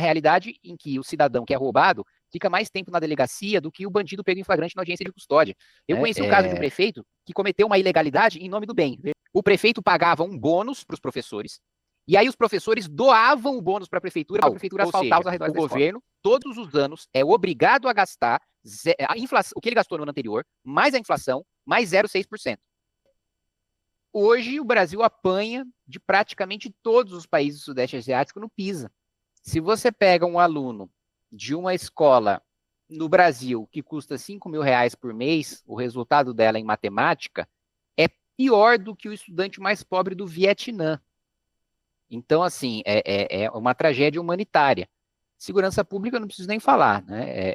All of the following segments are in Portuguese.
realidade em que o cidadão que é roubado fica mais tempo na delegacia do que o bandido pego em flagrante na audiência de custódia. Eu conheci o caso de um prefeito que cometeu uma ilegalidade em nome do bem. O prefeito pagava um bônus para os professores, e aí os professores doavam o bônus para a prefeitura asfaltar os arredores da escola. O governo, todos os anos, é obrigado a gastar a inflação, o que ele gastou no ano anterior, mais a inflação, mais 0,6%. Hoje, o Brasil apanha de praticamente todos os países do Sudeste Asiático no PISA. Se você pega um aluno de uma escola no Brasil que custa R$5.000 por mês, o resultado dela em matemática é pior do que o estudante mais pobre do Vietnã. Então, assim, é uma tragédia humanitária. Segurança pública, eu não preciso nem falar, né?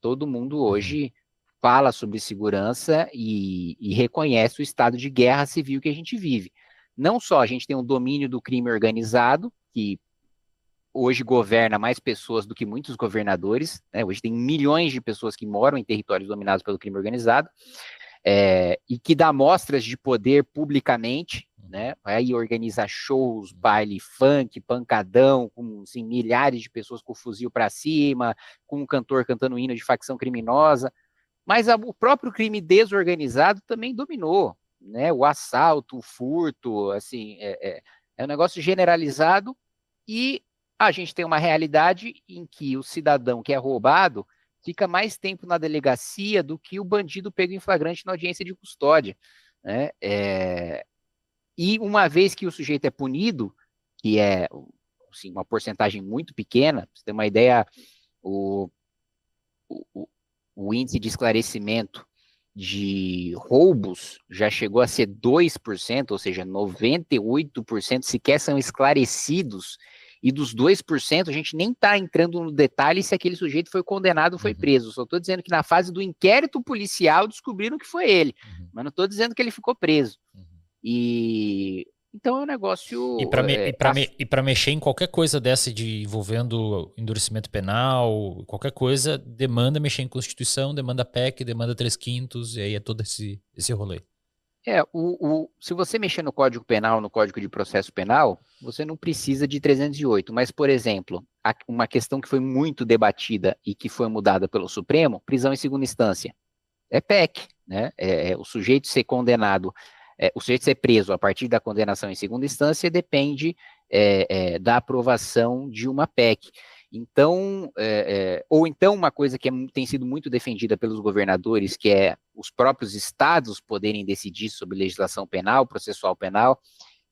Todo mundo hoje fala sobre segurança e reconhece o estado de guerra civil que a gente vive. Não só a gente tem um domínio do crime organizado, que hoje governa mais pessoas do que muitos governadores, né? Hoje tem milhões de pessoas que moram em territórios dominados pelo crime organizado, e que dá mostras de poder publicamente, né? Aí organiza shows, baile funk, pancadão, com assim, milhares de pessoas com o fuzil para cima, com um cantor cantando hino de facção criminosa. Mas o próprio crime desorganizado também dominou, né? O assalto, o furto, assim, é um negócio generalizado, e a gente tem uma realidade em que o cidadão que é roubado fica mais tempo na delegacia do que o bandido pego em flagrante na audiência de custódia, né? E uma vez que o sujeito é punido, que é assim, uma porcentagem muito pequena, pra você ter uma ideia, o índice de esclarecimento de roubos já chegou a ser 2%, ou seja, 98% sequer são esclarecidos, e dos 2% a gente nem está entrando no detalhe se aquele sujeito foi condenado ou foi preso. Só estou dizendo que na fase do inquérito policial descobriram que foi ele, mas não estou dizendo que ele ficou preso. E então é um negócio... E para mexer em qualquer coisa dessa envolvendo endurecimento penal, qualquer coisa, demanda mexer em Constituição, demanda PEC, demanda 3/5, e aí é todo esse rolê. Se você mexer no Código Penal, no Código de Processo Penal, você não precisa de 308, mas, por exemplo, uma questão que foi muito debatida e que foi mudada pelo Supremo, prisão em segunda instância. É PEC, né? O sujeito ser condenado, o sujeito ser preso a partir da condenação em segunda instância depende da aprovação de uma PEC. Então, ou então uma coisa que tem sido muito defendida pelos governadores, que é os próprios estados poderem decidir sobre legislação penal, processual penal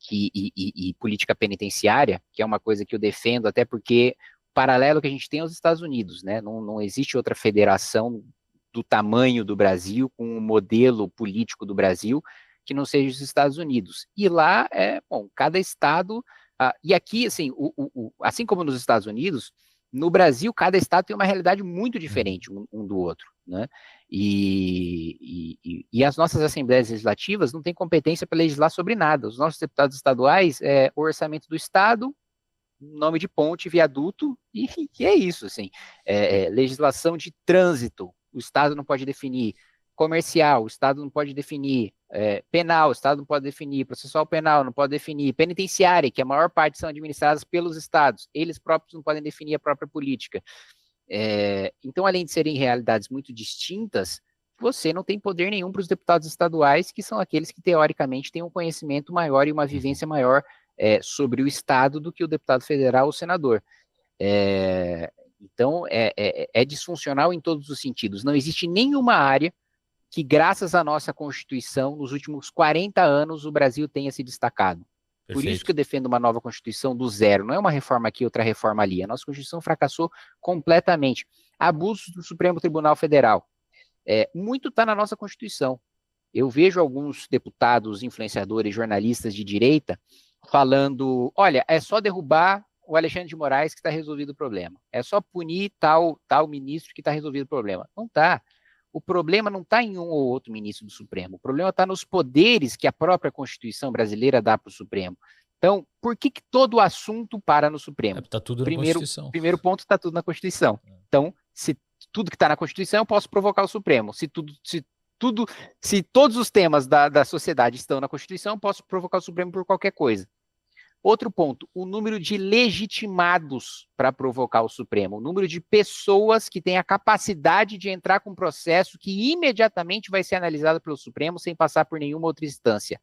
e política penitenciária, que é uma coisa que eu defendo, até porque o paralelo que a gente tem é os Estados Unidos, né? Não existe outra federação do tamanho do Brasil, com o modelo político do Brasil, que não seja os Estados Unidos. E lá, cada estado... e aqui, assim, assim como nos Estados Unidos, no Brasil, cada estado tem uma realidade muito diferente um do outro, né? E as nossas assembleias legislativas não têm competência para legislar sobre nada. Os nossos deputados estaduais, o orçamento do estado, nome de ponte, viaduto, e é isso, assim. Legislação de trânsito, o estado não pode definir. Comercial, o estado não pode definir. Penal, o estado não pode definir. Processual penal, não pode definir. Penitenciária, que a maior parte são administradas pelos estados, eles próprios não podem definir a própria política. Então, além de serem realidades muito distintas, você não tem poder nenhum para os deputados estaduais, que são aqueles que, teoricamente, têm um conhecimento maior e uma vivência maior sobre o estado do que o deputado federal ou senador. Então, é disfuncional em todos os sentidos. Não existe nenhuma área que, graças à nossa Constituição, nos últimos 40 anos, o Brasil tenha se destacado. Perfeito. Por isso que eu defendo uma nova Constituição do zero. Não é uma reforma aqui, outra reforma ali. A nossa Constituição fracassou completamente. Abusos do Supremo Tribunal Federal. Muito está na nossa Constituição. Eu vejo alguns deputados, influenciadores, jornalistas de direita falando, olha, é só derrubar o Alexandre de Moraes que está resolvido o problema. É só punir tal ministro que está resolvido o problema. Não está. O problema não está em um ou outro ministro do Supremo. O problema está nos poderes que a própria Constituição brasileira dá para o Supremo. Então, por que todo o assunto para no Supremo? Está tudo na Constituição. Primeiro ponto, está tudo na Constituição. Então, se tudo que está na Constituição, eu posso provocar o Supremo. Se todos os temas da sociedade estão na Constituição, eu posso provocar o Supremo por qualquer coisa. Outro ponto, o número de legitimados para provocar o Supremo, o número de pessoas que têm a capacidade de entrar com um processo que imediatamente vai ser analisado pelo Supremo sem passar por nenhuma outra instância.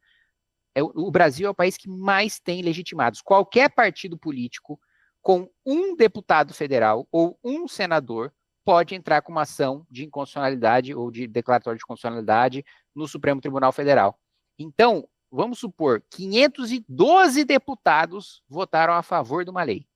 O Brasil é o país que mais tem legitimados. Qualquer partido político com um deputado federal ou um senador pode entrar com uma ação de inconstitucionalidade ou de declaratório de constitucionalidade no Supremo Tribunal Federal. Então, vamos supor, 512 deputados votaram a favor de uma lei.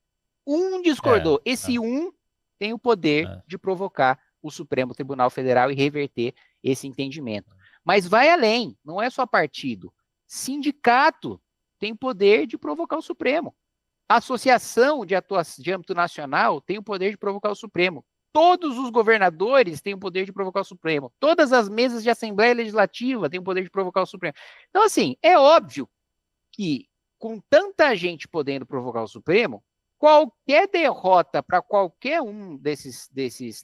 Um discordou. Esse um tem o poder de provocar o Supremo Tribunal Federal e reverter esse entendimento. Mas vai além, não é só partido. Sindicato tem poder de provocar o Supremo. Associação de âmbito nacional tem o poder de provocar o Supremo. Todos os governadores têm o poder de provocar o Supremo. Todas as mesas de Assembleia Legislativa têm o poder de provocar o Supremo. Então, assim, é óbvio que, com tanta gente podendo provocar o Supremo, qualquer derrota para qualquer um desses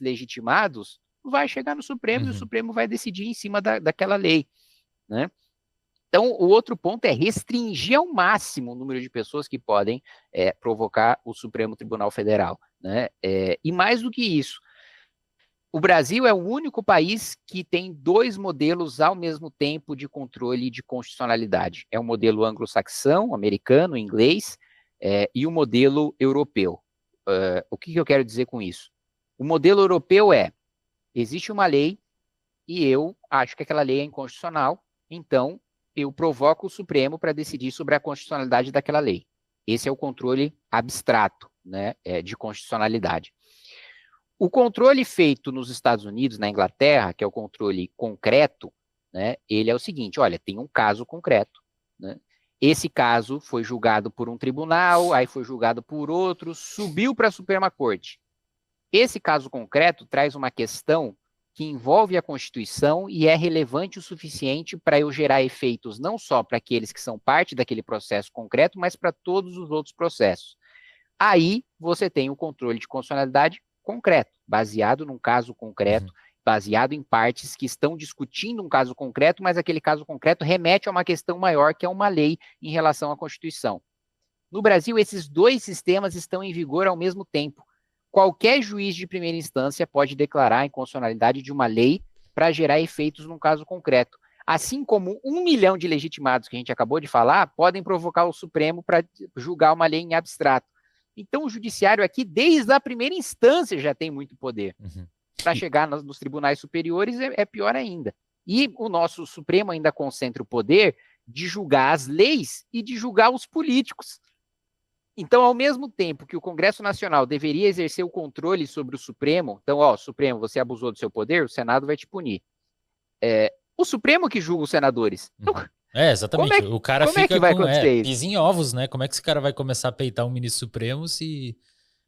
legitimados vai chegar no Supremo e o Supremo vai decidir em cima daquela lei, né? Então, o outro ponto é restringir ao máximo o número de pessoas que podem provocar o Supremo Tribunal Federal, né? E mais do que isso, o Brasil é o único país que tem dois modelos ao mesmo tempo de controle de constitucionalidade. É o modelo anglo-saxão, americano, inglês, e o modelo europeu. O que eu quero dizer com isso? O modelo europeu existe uma lei e eu acho que aquela lei é inconstitucional, então eu provoco o Supremo para decidir sobre a constitucionalidade daquela lei. Esse é o controle abstrato, né, de constitucionalidade. O controle feito nos Estados Unidos, na Inglaterra, que é o controle concreto, né, ele é o seguinte, olha, tem um caso concreto, né, esse caso foi julgado por um tribunal, aí foi julgado por outro, subiu para a Suprema Corte. Esse caso concreto traz uma questão que envolve a Constituição e é relevante o suficiente para eu gerar efeitos não só para aqueles que são parte daquele processo concreto, mas para todos os outros processos. Aí você tem o controle de constitucionalidade concreto, baseado num caso concreto, baseado em partes que estão discutindo um caso concreto, mas aquele caso concreto remete a uma questão maior, que é uma lei em relação à Constituição. No Brasil, esses dois sistemas estão em vigor ao mesmo tempo. Qualquer juiz de primeira instância pode declarar a inconstitucionalidade de uma lei para gerar efeitos num caso concreto. Assim como 1 milhão de legitimados que a gente acabou de falar podem provocar o Supremo para julgar uma lei em abstrato. Então, o judiciário aqui, desde a primeira instância, já tem muito poder. Para chegar nos tribunais superiores é pior ainda. E o nosso Supremo ainda concentra o poder de julgar as leis e de julgar os políticos. Então, ao mesmo tempo que o Congresso Nacional deveria exercer o controle sobre o Supremo, então, Supremo, você abusou do seu poder, o Senado vai te punir. O Supremo que julga os senadores. Então, exatamente. O cara como fica que vai acontecer isso? Pisa em ovos, né? Como é que esse cara vai começar a peitar um ministro supremo se...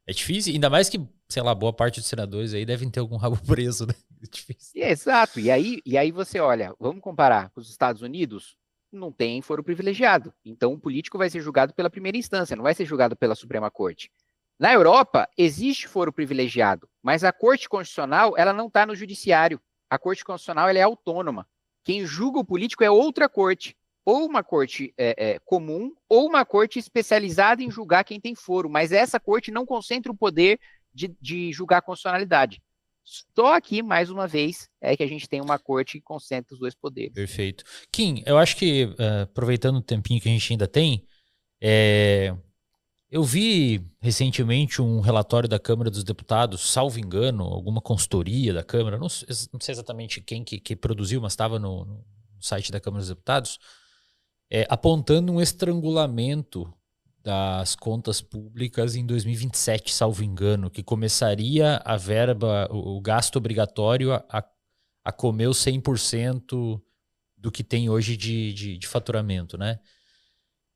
É difícil, ainda mais que, sei lá, boa parte dos senadores aí devem ter algum rabo preso, né? É difícil. Exato. E aí você olha, vamos comparar com os Estados Unidos, não tem foro privilegiado. Então, o político vai ser julgado pela primeira instância, não vai ser julgado pela Suprema Corte. Na Europa, existe foro privilegiado, mas a Corte Constitucional, ela não está no judiciário. A Corte Constitucional, ela é autônoma. Quem julga o político é outra corte, ou uma corte comum, ou uma corte especializada em julgar quem tem foro, mas essa corte não concentra o poder de julgar a constitucionalidade. Só aqui, mais uma vez, é que a gente tem uma corte que concentra os dois poderes. Perfeito. Kim, eu acho que, aproveitando o tempinho que a gente ainda tem, eu vi recentemente um relatório da Câmara dos Deputados, salvo engano, alguma consultoria da Câmara, não sei exatamente quem que produziu, mas estava no site da Câmara dos Deputados, apontando um estrangulamento das contas públicas em 2027, salvo engano, que começaria a verba, o gasto obrigatório a comer os 100% do que tem hoje de faturamento, né?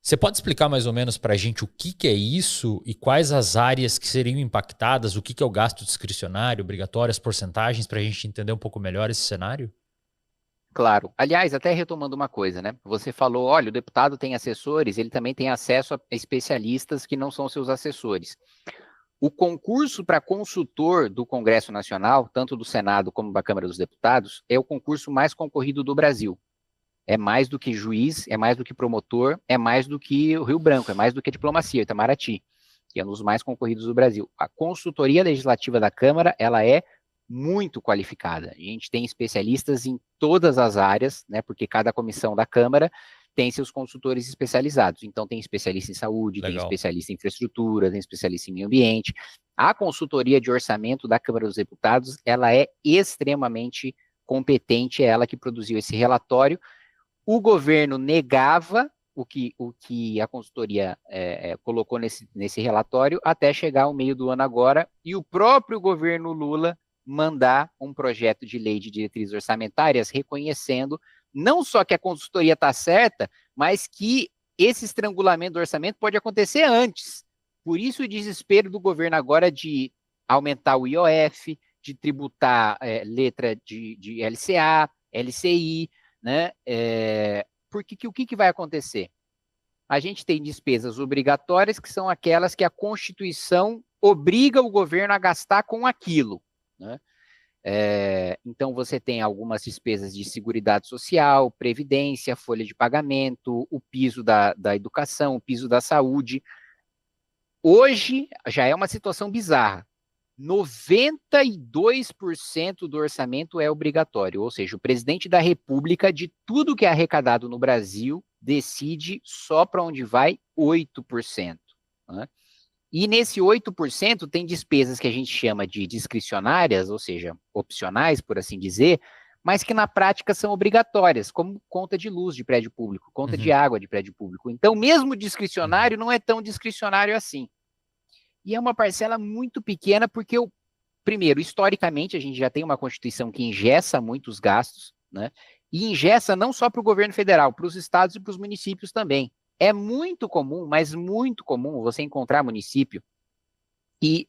Você pode explicar mais ou menos para a gente o que é isso e quais as áreas que seriam impactadas, o que é o gasto discricionário, obrigatório, as porcentagens, para a gente entender um pouco melhor esse cenário? Claro. Aliás, até retomando uma coisa, né? Você falou, olha, o deputado tem assessores, ele também tem acesso a especialistas que não são seus assessores. O concurso para consultor do Congresso Nacional, tanto do Senado como da Câmara dos Deputados, é o concurso mais concorrido do Brasil. É mais do que juiz, é mais do que promotor, é mais do que o Rio Branco, é mais do que a diplomacia, Itamaraty, que é um dos mais concorridos do Brasil. A consultoria legislativa da Câmara, ela é muito qualificada. A gente tem especialistas em todas as áreas, né, porque cada comissão da Câmara tem seus consultores especializados. Então, tem especialista em saúde, Legal. tem especialista em infraestrutura, tem especialista em meio ambiente. A consultoria de orçamento da Câmara dos Deputados, ela é extremamente competente, é ela que produziu esse relatório. O governo negava o que a consultoria colocou nesse relatório até chegar ao meio do ano agora, e o próprio governo Lula mandar um projeto de lei de diretrizes orçamentárias reconhecendo não só que a consultoria está certa, mas que esse estrangulamento do orçamento pode acontecer antes. Por isso o desespero do governo agora de aumentar o IOF, de tributar letra de LCA, LCI, né? Porque o que vai acontecer? A gente tem despesas obrigatórias, que são aquelas que a Constituição obriga o governo a gastar com aquilo, né? Então, você tem algumas despesas de seguridade social, previdência, folha de pagamento, o piso da educação, o piso da saúde. Hoje, já é uma situação bizarra. 92% do orçamento é obrigatório, ou seja, o presidente da República, de tudo que é arrecadado no Brasil, decide só para onde vai 8%. Né? E nesse 8% tem despesas que a gente chama de discricionárias, ou seja, opcionais, por assim dizer, mas que na prática são obrigatórias, como conta de luz de prédio público, conta de água de prédio público. Então, mesmo discricionário não é tão discricionário assim. E é uma parcela muito pequena, porque, primeiro, historicamente, a gente já tem uma Constituição que engessa muitos gastos, né? E engessa não só para o governo federal, para os estados e para os municípios também. É muito comum, mas muito comum, você encontrar município que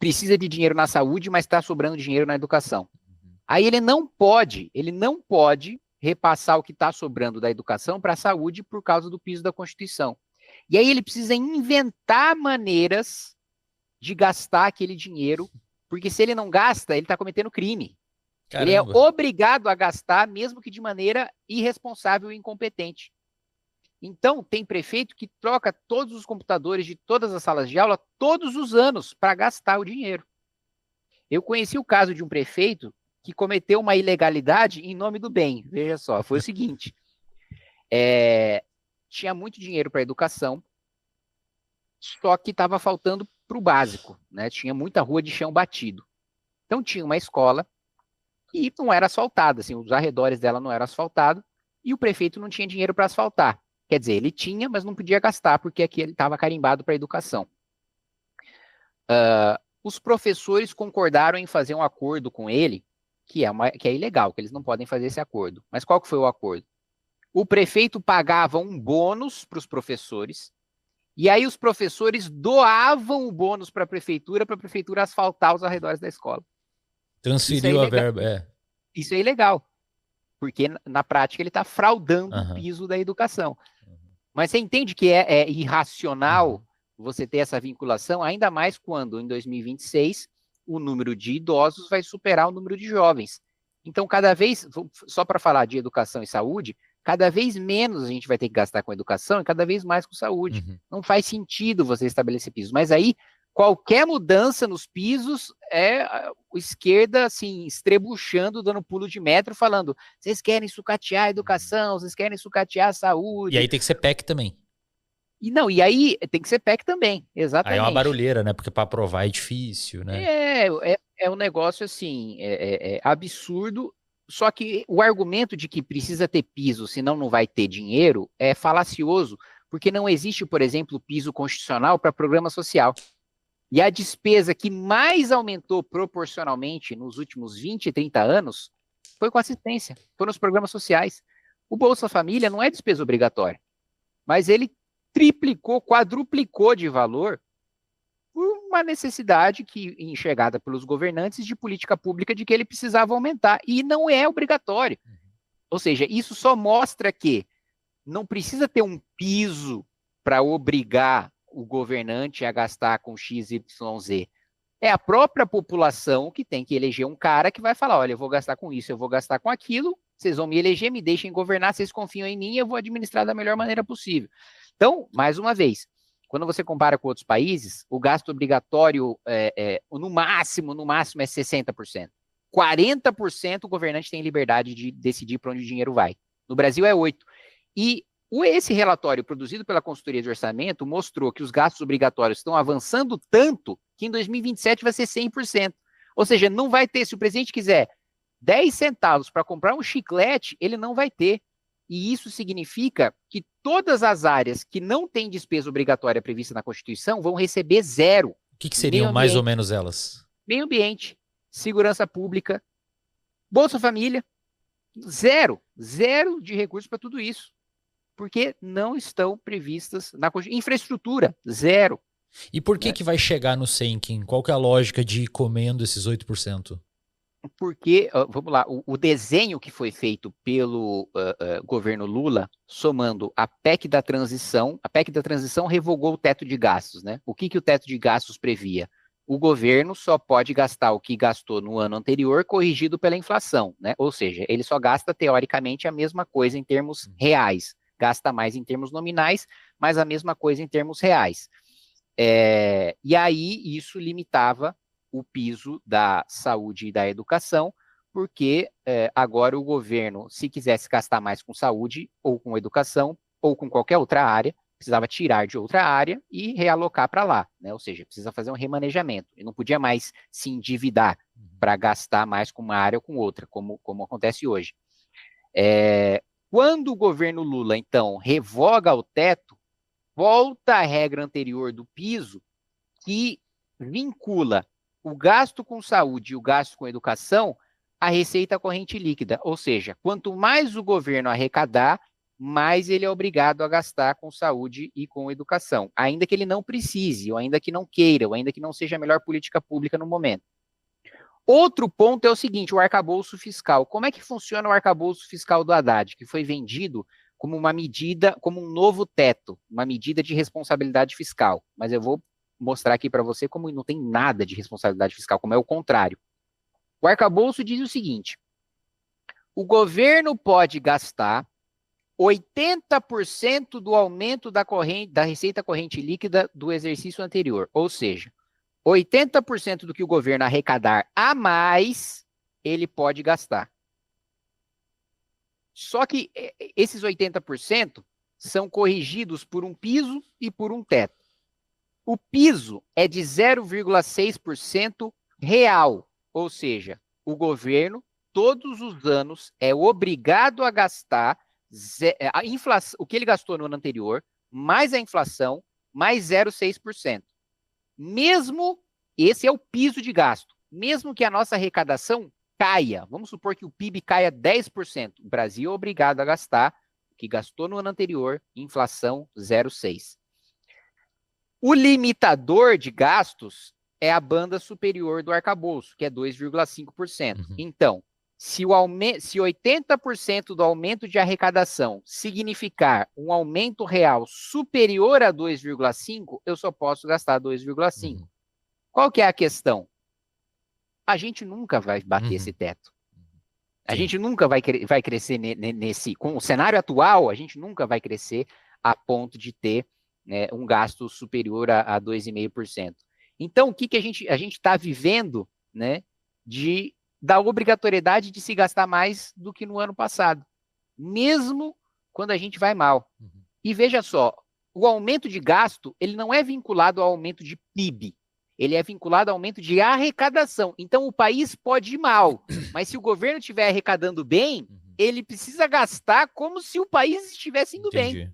precisa de dinheiro na saúde, mas está sobrando dinheiro na educação. Aí ele não pode repassar o que está sobrando da educação para a saúde por causa do piso da Constituição. E aí ele precisa inventar maneiras de gastar aquele dinheiro, porque se ele não gasta, ele está cometendo crime. Caramba. Ele é obrigado a gastar, mesmo que de maneira irresponsável e incompetente. Então, tem prefeito que troca todos os computadores de todas as salas de aula todos os anos para gastar o dinheiro. Eu conheci o caso de um prefeito que cometeu uma ilegalidade em nome do bem. Veja só, foi o seguinte. Tinha muito dinheiro para educação, só que estava faltando para o básico, né? Tinha muita rua de chão batido. Então, tinha uma escola e não era asfaltada, assim, os arredores dela não eram asfaltados, e o prefeito não tinha dinheiro para asfaltar. Quer dizer, ele tinha, mas não podia gastar, porque aqui ele estava carimbado para a educação. Os professores concordaram em fazer um acordo com ele, que é ilegal, que eles não podem fazer esse acordo. Mas qual que foi o acordo? O prefeito pagava um bônus para os professores, e aí os professores doavam o bônus para a prefeitura asfaltar os arredores da escola. Transferiu a verba, Isso é ilegal, porque na prática ele está fraudando o piso da educação. Mas você entende que é irracional você ter essa vinculação, ainda mais quando, em 2026, o número de idosos vai superar o número de jovens. Então, cada vez, só para falar de educação e saúde, cada vez menos a gente vai ter que gastar com educação e cada vez mais com saúde. Não faz sentido você estabelecer pisos. Mas aí, qualquer mudança nos pisos é a esquerda, assim, estrebuchando, dando pulo de metro, falando, vocês querem sucatear a educação, vocês querem sucatear a saúde. E aí tem que ser PEC também. E aí tem que ser PEC também, exatamente. Aí é uma barulheira, né? Porque para aprovar é difícil, né? É um negócio, assim, absurdo. Só que o argumento de que precisa ter piso, senão não vai ter dinheiro, é falacioso, porque não existe, por exemplo, piso constitucional para programa social. E a despesa que mais aumentou proporcionalmente nos últimos 20, 30 anos foi com assistência, foram os programas sociais. O Bolsa Família não é despesa obrigatória, mas ele triplicou, quadruplicou de valor por uma necessidade enxergada pelos governantes de política pública de que ele precisava aumentar, e não é obrigatório. Ou seja, isso só mostra que não precisa ter um piso para obrigar o governante a gastar com XYZ. É a própria população que tem que eleger um cara que vai falar, olha, eu vou gastar com isso, eu vou gastar com aquilo, vocês vão me eleger, me deixem governar, vocês confiam em mim e eu vou administrar da melhor maneira possível. Então, mais uma vez, quando você compara com outros países, o gasto obrigatório, no máximo é 60%. 40% o governante tem liberdade de decidir para onde o dinheiro vai. No Brasil é 8%. E esse relatório produzido pela consultoria de orçamento mostrou que os gastos obrigatórios estão avançando tanto que em 2027 vai ser 100%. Ou seja, não vai ter, se o presidente quiser 10 centavos para comprar um chiclete, ele não vai ter. E isso significa que todas as áreas que não têm despesa obrigatória prevista na Constituição vão receber zero. O que seriam mais ou menos elas? Meio ambiente, segurança pública, Bolsa Família, zero de recursos para tudo isso. Porque não estão previstas na Constituição. Infraestrutura, zero. E por que vai chegar no 100, Kim? Qual que é a lógica de ir comendo esses 8%? Porque, vamos lá, o desenho que foi feito pelo governo Lula, somando a PEC da transição revogou o teto de gastos, né? O que o teto de gastos previa? O governo só pode gastar o que gastou no ano anterior, corrigido pela inflação, né? Ou seja, ele só gasta, teoricamente, a mesma coisa em termos reais. Gasta mais em termos nominais, mas a mesma coisa em termos reais. E aí, isso limitava o piso da saúde e da educação, porque agora o governo, se quisesse gastar mais com saúde, ou com educação, ou com qualquer outra área, precisava tirar de outra área e realocar para lá, né? Ou seja, precisa fazer um remanejamento. E não podia mais se endividar para gastar mais com uma área ou com outra, como acontece hoje. Quando o governo Lula, então, revoga o teto, volta à regra anterior do piso, que vincula o gasto com saúde e o gasto com educação à receita corrente líquida. Ou seja, quanto mais o governo arrecadar, mais ele é obrigado a gastar com saúde e com educação, ainda que ele não precise, ou ainda que não queira, ou ainda que não seja a melhor política pública no momento. Outro ponto é o seguinte, o arcabouço fiscal. Como é que funciona o arcabouço fiscal do Haddad, que foi vendido como uma medida, como um novo teto, uma medida de responsabilidade fiscal? Mas eu vou mostrar aqui para você como não tem nada de responsabilidade fiscal, como é o contrário. O arcabouço diz o seguinte: o governo pode gastar 80% do aumento da receita corrente líquida do exercício anterior, ou seja, 80% do que o governo arrecadar a mais, ele pode gastar. Só que esses 80% são corrigidos por um piso e por um teto. O piso é de 0,6% real, ou seja, o governo, todos os anos, é obrigado a gastar a inflação, o que ele gastou no ano anterior, mais a inflação, mais 0,6%. Mesmo, esse é o piso de gasto, mesmo que a nossa arrecadação caia, vamos supor que o PIB caia 10%, o Brasil é obrigado a gastar o que gastou no ano anterior, inflação 0,6%. O limitador de gastos é a banda superior do arcabouço, que é 2,5%. Então, se 80% do aumento de arrecadação significar um aumento real superior a 2,5%, eu só posso gastar 2,5%. Qual que é a questão? A gente nunca vai bater esse teto. A gente nunca vai crescer com o cenário atual, a gente nunca vai crescer a ponto de ter, né, um gasto superior a 2,5%. Então, o que a gente está vivendo, né, da obrigatoriedade de se gastar mais do que no ano passado, mesmo quando a gente vai mal. E veja só, o aumento de gasto, ele não é vinculado ao aumento de PIB, ele é vinculado ao aumento de arrecadação. Então, o país pode ir mal, mas se o governo estiver arrecadando bem, ele precisa gastar como se o país estivesse indo bem.